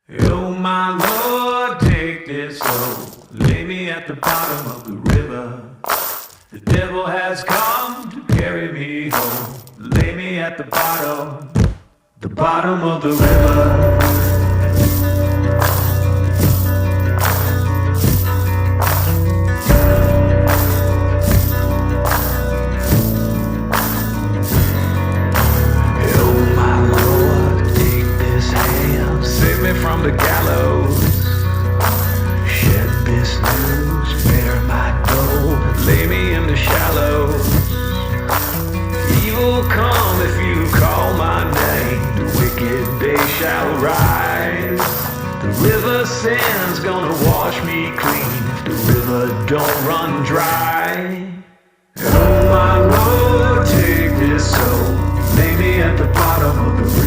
Oh my Lord, take this soul, lay me at the bottom of the river. The devil has come to carry me home, lay me at the bottom of the river. From the gallows, shed this news, bear my dough, lay me in the shallows. Evil come if you call my name, the wicked day shall rise. The river sand's gonna wash me clean if the river don't run dry. Oh my Lord, take this soul, lay me at the bottom of